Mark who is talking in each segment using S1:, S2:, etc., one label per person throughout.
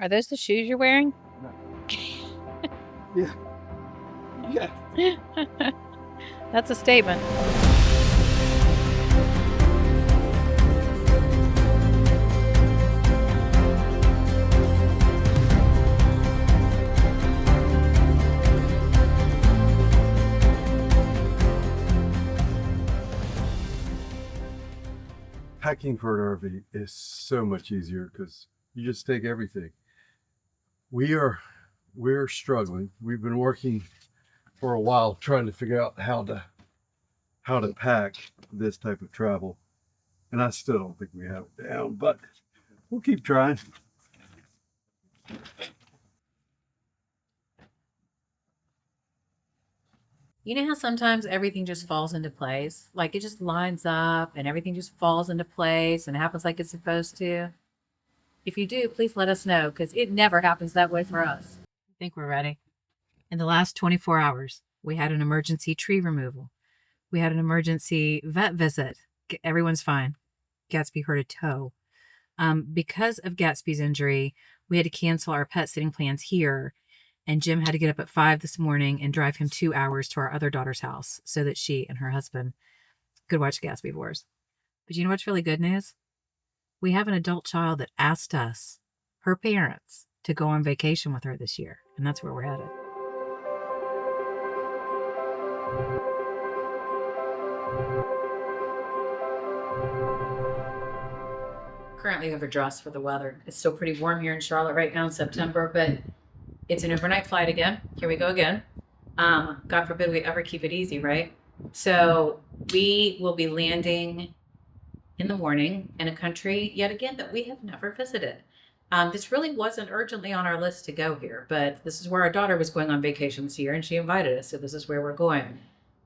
S1: Are those the shoes you're wearing?
S2: No. Yeah. Yeah.
S1: That's a statement.
S2: Packing for an RV is so much easier because you just take everything. We're struggling. We've been working for a while trying to figure out how to pack this type of travel, and I still don't think we have it down, but we'll keep trying.
S3: You know how sometimes everything just falls into place? Like it just lines up and everything just falls into place and happens like it's supposed to? If you do, please let us know because it never happens that way for us. I think we're ready. In the last 24 hours, we had an emergency tree removal. We had an emergency vet visit. Everyone's fine. Gatsby hurt a toe. Because of Gatsby's injury, we had to cancel our pet sitting plans here. And Jim had to get up at 5 this morning and drive him 2 hours to our other daughter's house so that she and her husband could watch Gatsby Wars. But you know what's really good news? We have an adult child that asked us, her parents, to go on vacation with her this year. And that's where we're headed. Currently overdressed for the weather. It's still pretty warm here in Charlotte right now in September, but it's an overnight flight again. Here we go again. God forbid we ever keep it easy, right? So we will be landing in the morning in a country, yet again, that we have never visited. This really wasn't urgently on our list to go here, but this is where our daughter was going on vacation this year, and she invited us, so this is where we're going.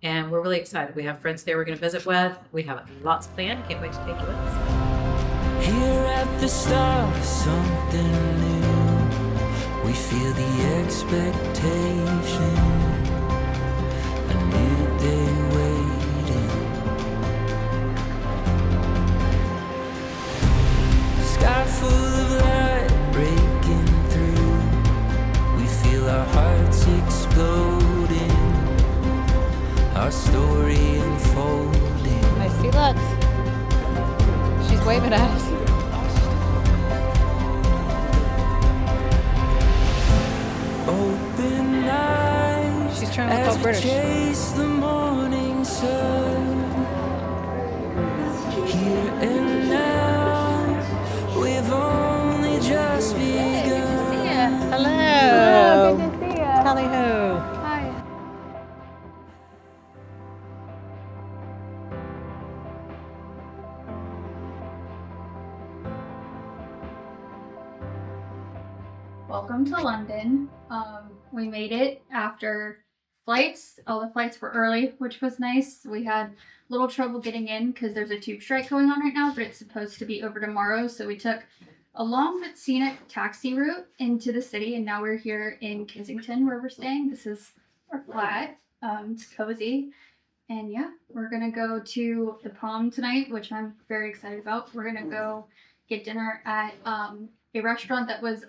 S3: And we're really excited. We have friends there we're going to visit with. We have lots planned. Can't wait to take you with us.
S4: Here at the start, something new. We feel the expectation, a new day waiting. Sky full of light breaking through. We feel our hearts exploding, our story unfolding.
S1: I see Lux. She's waving at us.
S4: Open eyes.
S1: She's trying to look all British.
S4: Chase the morning sun. Here and now, we've only just begun.
S1: Hello.
S5: Good to see you.
S1: Tally ho.
S5: Hi. Welcome to London. We made it after flights. All the flights were early, which was nice. We had a little trouble getting in because there's a tube strike going on right now, but it's supposed to be over tomorrow. So we took a long but scenic taxi route into the city, and now we're here in Kensington where we're staying. This is our flat. It's cozy. And yeah, we're going to go to the prom tonight, which I'm very excited about. We're going to go get dinner at a restaurant that was,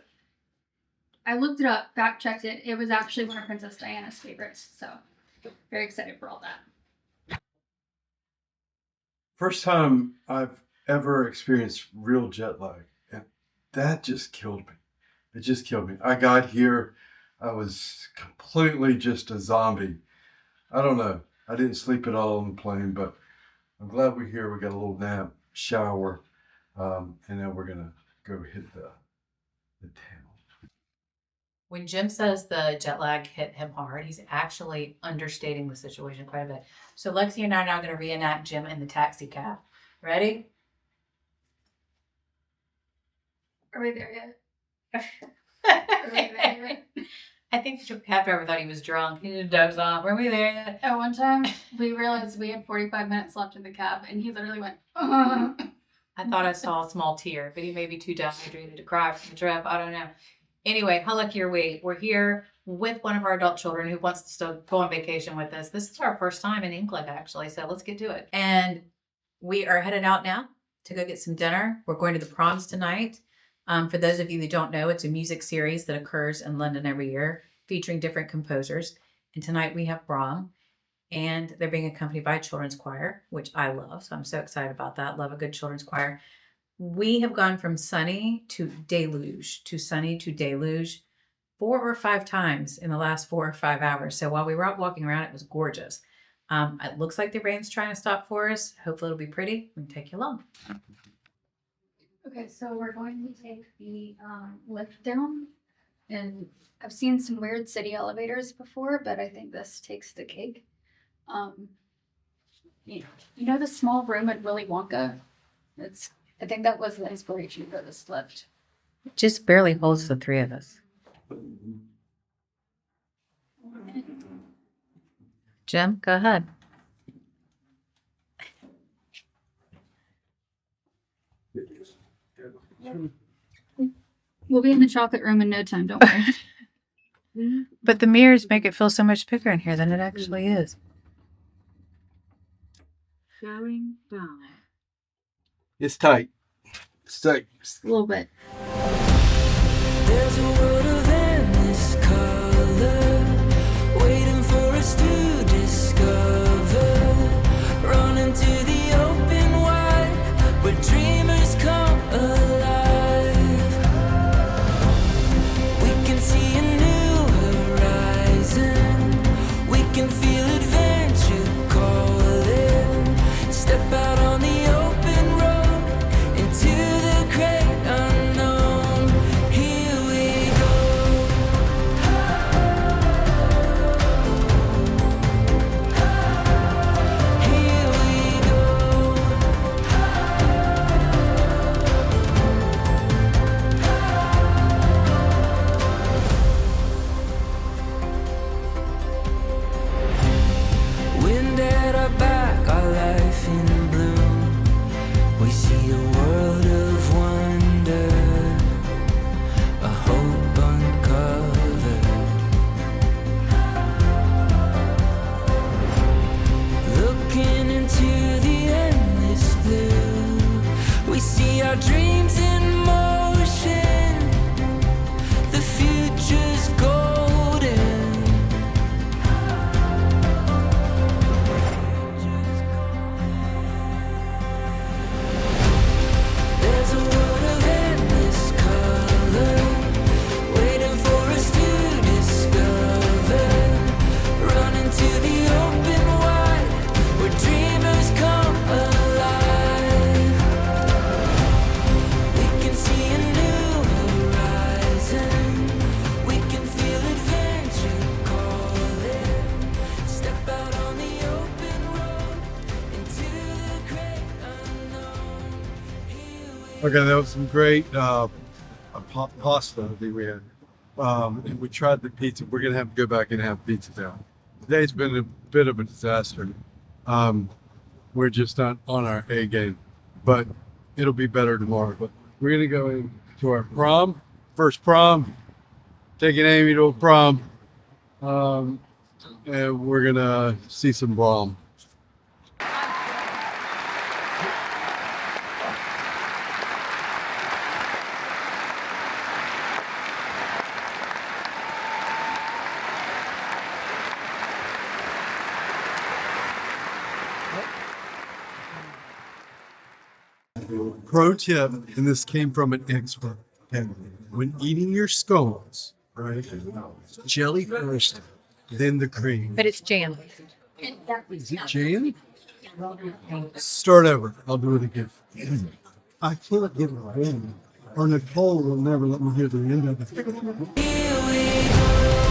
S5: I looked it up, fact checked it. It was actually one of Princess Diana's favorites. So very excited for all that.
S2: First time I've ever experienced real jet lag, and that just killed me. It just killed me. I got here, I was completely just a zombie. I don't know. I didn't sleep at all on the plane, but I'm glad we're here. We got a little nap, shower, and then we're gonna go hit the town.
S3: When Jim says the jet lag hit him hard, he's actually understating the situation quite a bit. So Lexi and I are now going to reenact Jim in the taxi cab. Ready?
S5: Are we there yet?
S3: Are we there yet? I think the cab driver thought he was drunk. He just dozed off. Were we there yet?
S5: At one time, we realized we had 45 minutes left in the cab, and he literally went, "Ugh."
S3: I thought I saw a small tear, but he may be too dehydrated to cry from the trip. I don't know. Anyway, how lucky are we? We're here with one of our adult children who wants to still go on vacation with us. This is our first time in England, actually, so let's get to it. And we are headed out now to go get some dinner. We're going to the Proms tonight. For those of you who don't know, it's a music series that occurs in London every year, featuring different composers. And tonight we have Brahms, and they're being accompanied by a children's choir, which I love. So I'm so excited about that. Love a good children's choir. We have gone from sunny to deluge to sunny to deluge 4 or 5 times in the last 4 or 5 hours. So while we were out walking around, it was gorgeous. It looks like the rain's trying to stop for us. Hopefully it'll be pretty. We can take you along.
S5: Okay, so we're going to take the lift down, and I've seen some weird city elevators before, but I think this takes the cake. You know the small room at Willy Wonka? I think that was the inspiration for this lift.
S3: It just barely holds the 3 of us. Jim, go ahead.
S5: We'll be in the chocolate room in no time, don't worry.
S3: But the mirrors make it feel so much bigger in here than it actually is.
S1: Going down.
S2: It's tight. It's tight.
S5: Just a little bit.
S4: There's a world of endless color waiting for us to discover. Run into the open wide where dreamers come alive. We can see a new horizon. We can feel adventure calling. Step out on the open road into the great unknown. Here we go. Here we go. Wind at our back, our life in bloom. We see a world of wonder, a hope uncovered. Looking into the endless blue, we see our dreams in motion. The future's golden. There's a world of endless color waiting for us to discover. Run into the open wide where dreamers come alive. We can see a new horizon. We can feel adventure calling. Step out on the open road into the great unknown.
S2: Okay, that was some great pasta that we had. And we tried the pizza. We're going to have to go back and have pizza now. Today's been a bit of a disaster. We're just not on our A game, but it'll be better tomorrow. But we're going to go into our prom, first prom, taking Amy to a prom, and we're going to see some Brahms. Pro tip, and this came from an expert. Okay. When eating your scones, right? Jelly first, then the cream.
S3: But it's jam.
S2: Is it jam? Start over. I'll do it again. I can't give it a or Nicole will never let me hear the end of it.
S4: Here we go.